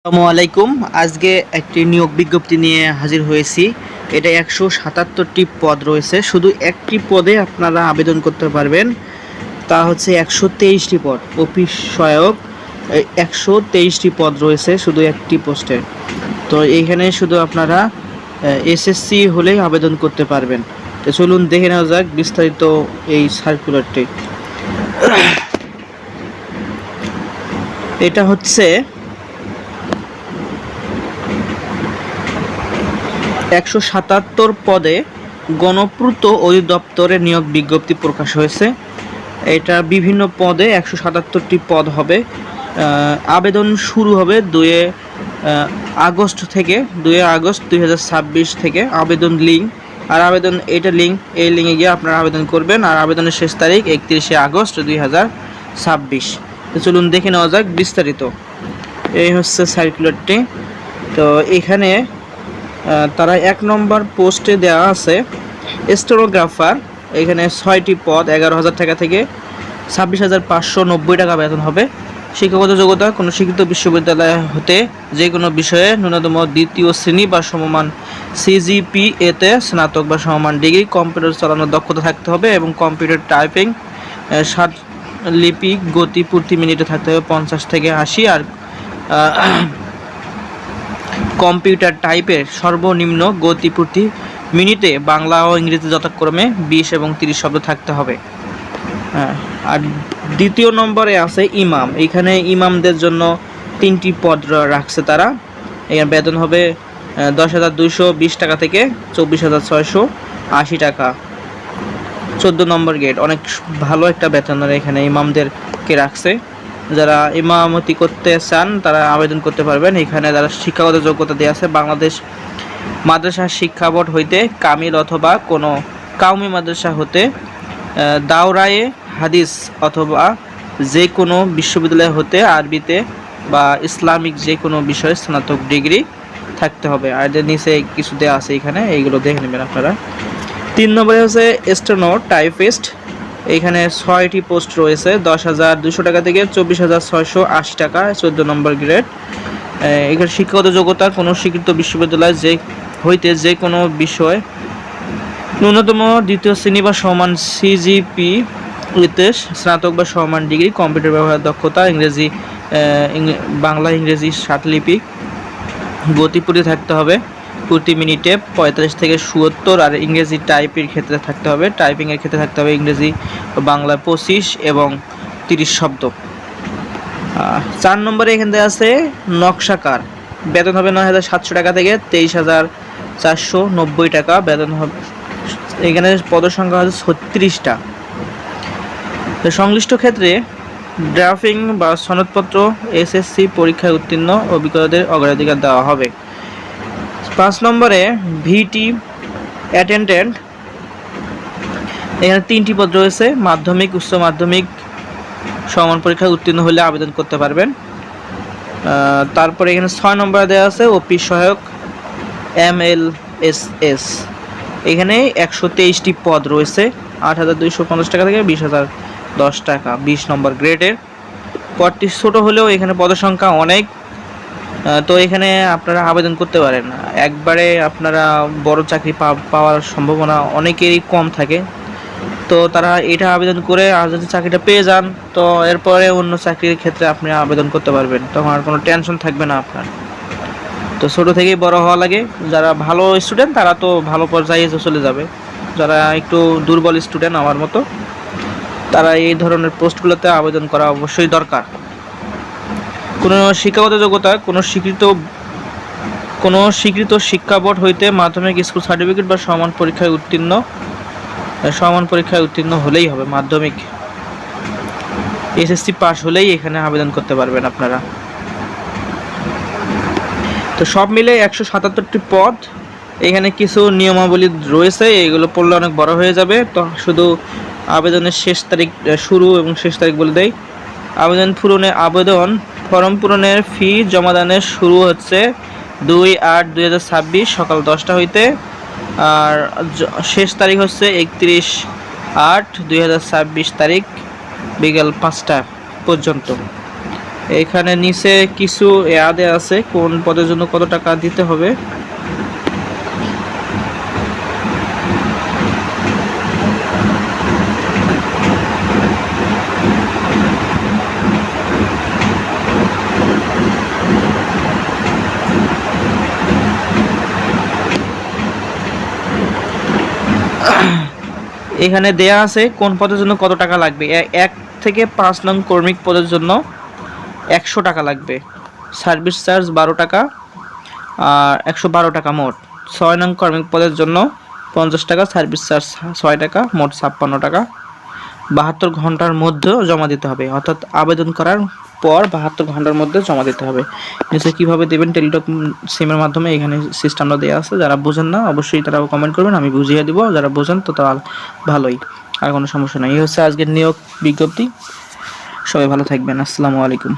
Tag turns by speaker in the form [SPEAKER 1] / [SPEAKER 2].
[SPEAKER 1] আসসালামু আলাইকুম। আজকে একটি নিয়োগ বিজ্ঞপ্তি নিয়ে হাজির হয়েছি। এটা 177টি পদ রয়েছে। শুধু একটি পদে আপনারা আবেদন করতে পারবেন। তা হচ্ছে 123টি পদ অফিস সহায়ক। 123টি পদ রয়েছে শুধু একটি পোস্টে। তো এইখানে শুধু আপনারা এসএসসি হলেই আবেদন করতে পারবেন। তো চলুন দেখে নেওয়া যাক বিস্তারিত এই সার্কুলারটি। এটা হচ্ছে 177 পদে গণপূর্ত অধিদপ্তরে নিয়োগ বিজ্ঞপ্তি প্রকাশ হয়েছে। এটা বিভিন্ন পদে 177টি পদ হবে। আবেদন শুরু হবে 2 আগস্ট থেকে, 2 আগস্ট 2026 থেকে। আবেদন লিঙ্ক আর আবেদন এটা লিঙ্ক, এই লিঙ্কে গিয়ে আপনারা আবেদন করবেন। আর আবেদনের শেষ তারিখ 31 আগস্ট 2026। তো চলুন দেখে নেওয়া যাক বিস্তারিত। এই হচ্ছে সার্কুলারটি। তো এখানে তারা 1 নম্বর পোস্টে দেওয়া আছে স্টেনোগ্রাফার। এখানে 6টি পদ, 11,000 টাকা থেকে 26,590 টাকা বেতন হবে। শিক্ষাগত যোগ্যতা কোনো স্বীকৃত বিশ্ববিদ্যালয় হতে যে কোনো বিষয়ে ন্যূনতম 2য় শ্রেণী বা সমমান সিজিপিএতে স্নাতক বা সমমান ডিগ্রি, কম্পিউটার চালানোর দক্ষতা থাকতে হবে এবং কম্পিউটার টাইপিং 60 লিপি গতি প্রতি মিনিটে থাকতে হবে 50 থেকে 80। আর কম্পিউটার টাইপের সর্বনিম্ন গতি প্রতি মিনিটে বাংলা ও ইংরেজি যথাক্রমে 20 এবং 30 শব্দ থাকতে হবে। আর 2য় নম্বরে আছে ইমাম। এখানে ইমামদের জন্য 3টি পদ রাখছে তারা। এখানে বেতন হবে 10,220 টাকা থেকে 24,680 টাকা। 14 নম্বর গ্রেড, অনেক ভালো একটা বেতন এখানে ইমামদেরকে রাখছে। যারা ইমামতি করতে চান তারা আবেদন করতে পারবেন। এখানে যারা শিক্ষাগত যোগ্যতা দেওয়া আছে বাংলাদেশ মাদ্রাসা শিক্ষা বোর্ড হইতে কামিল অথবা কোনো কাউমি মাদ্রাসা হতে দাওরায়ে হাদিস অথবা যে কোনো বিশ্ববিদ্যালয় হতে আরবিতে বা ইসলামিক যে কোনো বিষয়ে স্নাতক ডিগ্রি থাকতে হবে। আর এদের নিচে কিছু দেওয়া আছে, এখানে এইগুলো দেখে নেবেন আপনারা। 3 নম্বরে হচ্ছে স্টেনো টাইপিস্ট। এইখানে 6টি পোস্ট রয়েছে, 10,200 টাকা থেকে 24,680 টাকা। 14 নম্বর গ্রেড। এখানে শিক্ষাগত যোগ্যতা কোনো স্বীকৃত বিশ্ববিদ্যালয় হইতে যে কোনো বিষয় ন্যূনতম 2য় শ্রেণী বা সমান সিজিপি এতে স্নাতক বা সমান ডিগ্রি, কম্পিউটার ব্যবহার দক্ষতা, ইংরেজি বাংলা ইংরেজি 60 লিপি গতি প্রতি থাকতে হবে প্রতি মিনিটে 45 থেকে 77। আর ইংরেজি টাইপের ক্ষেত্রে থাকতে হবে, টাইপিংয়ের ক্ষেত্রে থাকতে হবে ইংরেজি বাংলা 25 এবং 30 শব্দ। 4 নম্বরে এখানে আছে নকশাকার। বেতন হবে 9,700 টাকা থেকে 23,490 টাকা বেতন হবে। এখানে পদসংখ্যা হচ্ছে 36টা। সংশ্লিষ্ট ক্ষেত্রে ড্রাফটিং বা সনদপত্র এসএসসি পরীক্ষায় উত্তীর্ণ অভিজ্ঞতাদের অগ্রাধিকার দেওয়া হবে। 5 নম্বরে ভিটি অ্যাটেন্ডেন্ট। এখানে 3টি পদ রয়েছে, মাধ্যমিক, উচ্চ মাধ্যমিক সমান পরীক্ষায় উত্তীর্ণ হলে আবেদন করতে পারবেন। তারপরে এখানে 6 নম্বরে দেওয়া আছে অফিস সহায়ক MLSS। এখানে 123টি পদ রয়েছে, 8,250 টাকা থেকে 20,010 টাকা। 20 নম্বর গ্রেডের। পদটি ছোট হলেও এখানে পদসংখ্যা অনেক। তো এখানে আপনারা আবেদন করতে পারেন। একবারে আপনারা বড় চাকরি পাওয়ার সম্ভাবনা অনেকেরই কম থাকে। তো তারা এটা আবেদন করে আর যদি চাকরিটা পেয়ে যান তো এরপরে অন্য চাকরির ক্ষেত্রে আপনি আবেদন করতে পারবেন, তখন আর কোনো টেনশন থাকবে না আপনার। তো ছোটো থেকেই বড় হওয়া লাগে। যারা ভালো স্টুডেন্ট তারা তো ভালো পর্যায়ে চলে যাবে। যারা একটু দুর্বল স্টুডেন্ট আমার মতো, তারা এই ধরনের পোস্টগুলোতে আবেদন করা অবশ্যই দরকার। কোনো শিক্ষাগত যোগ্যতা কোনো স্বীকৃত শিক্ষা বোর্ড হইতে মাধ্যমিক স্কুল সার্টিফিকেট বা সমান পরীক্ষায় উত্তীর্ণ হলেই হবে। মাধ্যমিক এসএসসি পাস হলেই এখানে আবেদন করতে পারবেন আপনারা। তো সব মিলে 177টি পদ। এখানে কিছু নিয়মাবলী রয়েছে, এগুলো পড়লে অনেক বড় হয়ে যাবে। তো শুধু আবেদনের শেষ তারিখ, শুরু এবং শেষ তারিখ বলে দেয়। আবেদন ফর্ম পূরণের ফি জমাদানের শুরু হচ্ছে 2/8/2026 সকাল 10টা হইতে। আর শেষ তারিখ হচ্ছে 31/8/2026 তারিখ বিকাল 5টা পর্যন্ত। এখানে নিচে কিছু অ্যাডে আছে কোন পদের জন্য কত টাকা দিতে হবে। এখানে দেয়া আছে কোন পদের জন্য কত টাকা লাগবে। 1 থেকে 5 নং কর্মিক পদের জন্য 100 টাকা লাগবে, সার্ভিস চার্জ 12 টাকা, আর 112 টাকা মোট। 6 নং কর্মিক পদের জন্য 50 টাকা, সার্ভিস চার্জ 6 টাকা, মোট 56 টাকা। 72 ঘন্টার মধ্যে জমা দিতে হবে, অর্থাৎ আবেদন করার পর 72 ঘন্টার মধ্যে জমা দিতে হবে। নিচে কীভাবে দেবেন টেলিটক সিমের মাধ্যমে, এখানে সিস্টেমটা দেওয়া আছে। যারা বোঝেন না অবশ্যই তারা কমেন্ট করবেন, আমি বুঝিয়ে দিব। যারা বোঝেন তো তারা ভালোই, আর কোনো সমস্যা নেই। এই হচ্ছে আজকের নিয়োগ বিজ্ঞপ্তি। সবাই ভালো থাকবেন, আসসালামু আলাইকুম।